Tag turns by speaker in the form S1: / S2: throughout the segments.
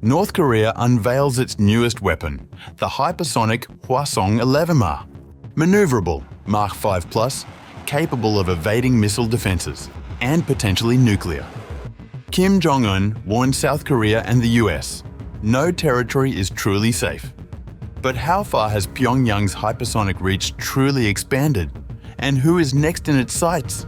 S1: North Korea unveils its newest weapon, the hypersonic Hwasong-11Ma. Maneuverable, Mach 5+, capable of evading missile defenses, and potentially nuclear. Kim Jong Un warned South Korea and the US, no territory is truly safe. But how far has Pyongyang's hypersonic reach truly expanded? And who is next in its sights?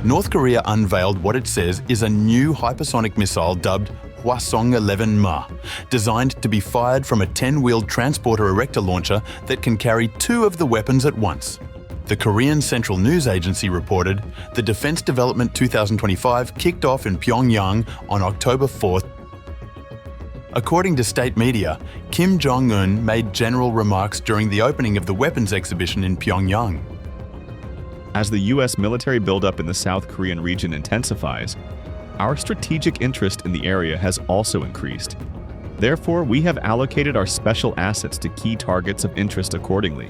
S1: North Korea unveiled what it says is a new hypersonic missile dubbed Hwasong-11Ma, designed to be fired from a 10-wheeled transporter erector launcher that can carry two of the weapons at once. The Korean Central News Agency reported the Defense Development 2025 kicked off in Pyongyang on October 4th. According to state media, Kim Jong Un made general remarks during the opening of the weapons exhibition in Pyongyang.
S2: As the U.S. military buildup in the South Korean region intensifies, our strategic interest in the area has also increased. Therefore, we have allocated our special assets to key targets of interest accordingly.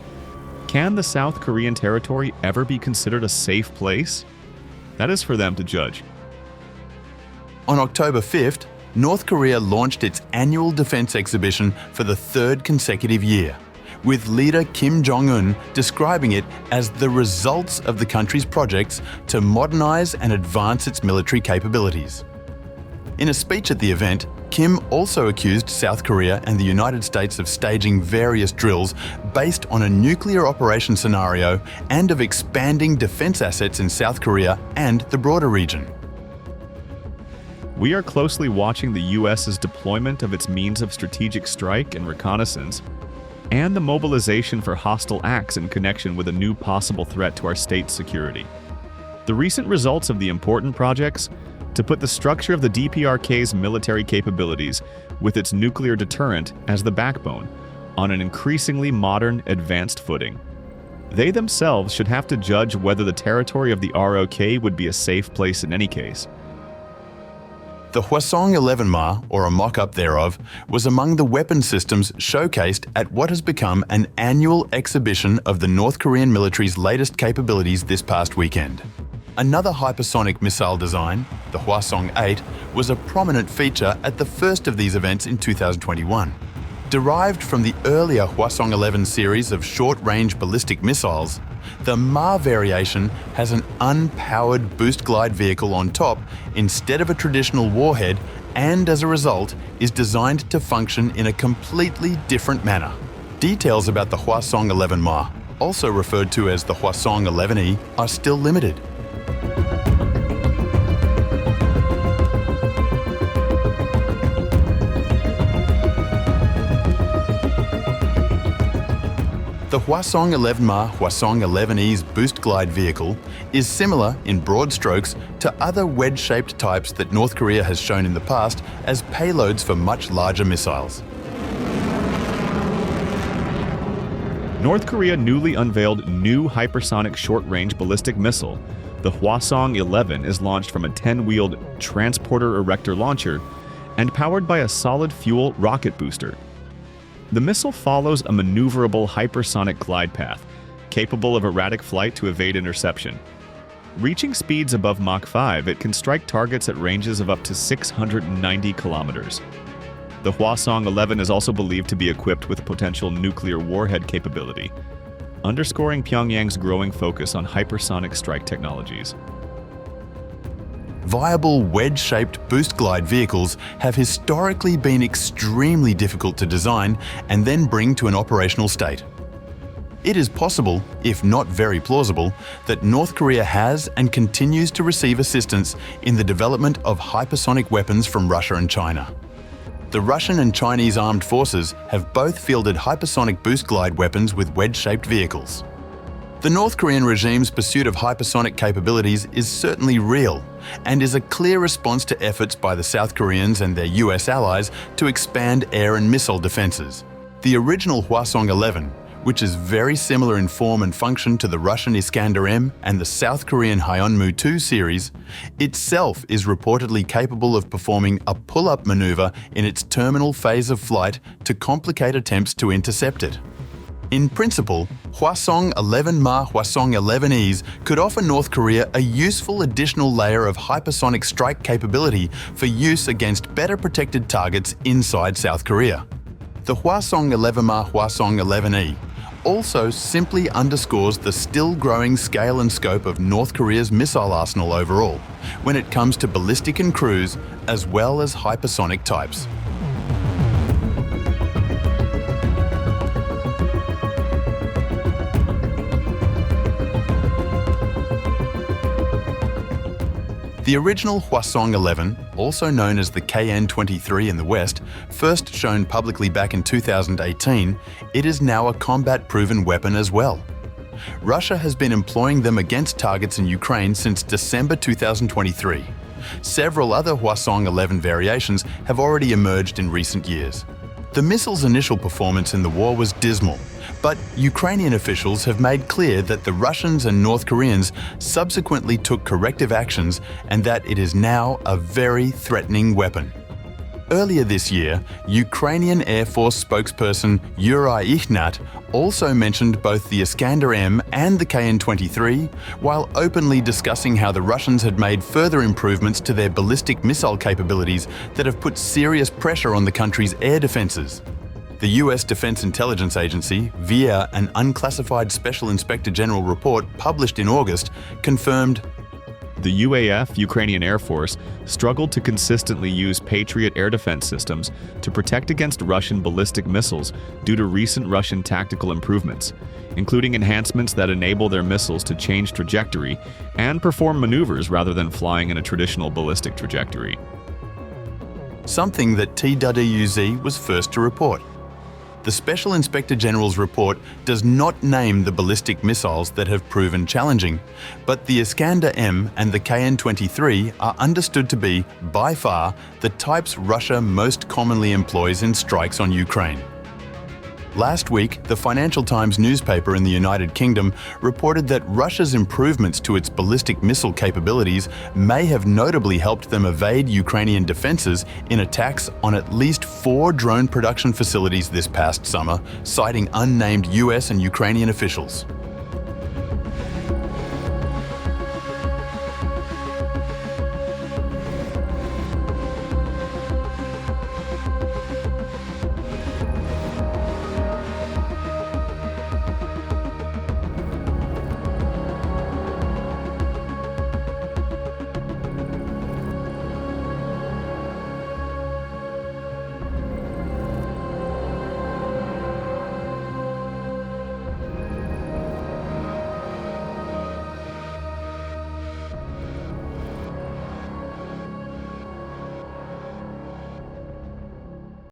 S2: Can the South Korean territory ever be considered a safe place? That is for them to judge.
S1: On October 5th, North Korea launched its annual defense exhibition for the third consecutive year, with leader Kim Jong Un describing it as the results of the country's projects to modernize and advance its military capabilities. In a speech at the event, Kim also accused South Korea and the United States of staging various drills based on a nuclear operation scenario and of expanding defense assets in South Korea and the broader region.
S2: We are closely watching the U.S.'s deployment of its means of strategic strike and reconnaissance, and the mobilization for hostile acts in connection with a new possible threat to our state's security. The recent results of the important projects to put the structure of the DPRK's military capabilities with its nuclear deterrent as the backbone on an increasingly modern, advanced footing. They themselves should have to judge whether the territory of the ROK would be a safe place in any case.
S1: The Hwasong-11Ma, or a mock-up thereof, was among the weapon systems showcased at what has become an annual exhibition of the North Korean military's latest capabilities this past weekend. Another hypersonic missile design, the Hwasong-8, was a prominent feature at the first of these events in 2021. Derived from the earlier Hwasong-11 series of short-range ballistic missiles, the Ma variation has an unpowered boost glide vehicle on top instead of a traditional warhead, and as a result is designed to function in a completely different manner. Details about the Hwasong-11Ma, also referred to as the Hwasong-11E, are still limited. The Hwasong-11Ma Hwasong-11E's boost glide vehicle is similar in broad strokes to other wedge-shaped types that North Korea has shown in the past as payloads for much larger missiles.
S2: North Korea newly unveiled new hypersonic short-range ballistic missile. The Hwasong-11 is launched from a 10-wheeled transporter erector launcher and powered by a solid-fuel rocket booster. The missile follows a maneuverable hypersonic glide path, capable of erratic flight to evade interception. Reaching speeds above Mach 5, it can strike targets at ranges of up to 690 kilometers. The Hwasong-11 is also believed to be equipped with potential nuclear warhead capability, underscoring Pyongyang's growing focus on hypersonic strike technologies.
S1: Viable wedge-shaped boost glide vehicles have historically been extremely difficult to design and then bring to an operational state. It is possible, if not very plausible, that North Korea has and continues to receive assistance in the development of hypersonic weapons from Russia and China. The Russian and Chinese armed forces have both fielded hypersonic boost glide weapons with wedge-shaped vehicles. The North Korean regime's pursuit of hypersonic capabilities is certainly real and is a clear response to efforts by the South Koreans and their US allies to expand air and missile defenses. The original Hwasong-11, which is very similar in form and function to the Russian Iskander-M and the South Korean Hyunmoo-2 series, itself is reportedly capable of performing a pull-up maneuver in its terminal phase of flight to complicate attempts to intercept it. In principle, Hwasong-11Ma Hwasong-11Es could offer North Korea a useful additional layer of hypersonic strike capability for use against better protected targets inside South Korea. The Hwasong-11Ma Hwasong-11E also simply underscores the still growing scale and scope of North Korea's missile arsenal overall, when it comes to ballistic and cruise, as well as hypersonic types. The original Hwasong-11, also known as the KN-23 in the West, first shown publicly back in 2018, it is now a combat-proven weapon as well. Russia has been employing them against targets in Ukraine since December 2023. Several other Hwasong-11 variations have already emerged in recent years. The missile's initial performance in the war was dismal, but Ukrainian officials have made clear that the Russians and North Koreans subsequently took corrective actions and that it is now a very threatening weapon. Earlier this year, Ukrainian Air Force spokesperson Yuri Ihnat also mentioned both the Iskander-M and the KN-23, while openly discussing how the Russians had made further improvements to their ballistic missile capabilities that have put serious pressure on the country's air defenses. The US Defense Intelligence Agency, via an unclassified Special Inspector General report published in August, confirmed
S2: the UAF, Ukrainian Air Force, struggled to consistently use Patriot air defense systems to protect against Russian ballistic missiles due to recent Russian tactical improvements, including enhancements that enable their missiles to change trajectory and perform maneuvers rather than flying in a traditional ballistic trajectory.
S1: Something that TWZ was first to report. The Special Inspector General's report does not name the ballistic missiles that have proven challenging, but the Iskander-M and the KN-23 are understood to be, by far, the types Russia most commonly employs in strikes on Ukraine. Last week, the Financial Times newspaper in the United Kingdom reported that Russia's improvements to its ballistic missile capabilities may have notably helped them evade Ukrainian defenses in attacks on at least 4 drone production facilities this past summer, citing unnamed US and Ukrainian officials.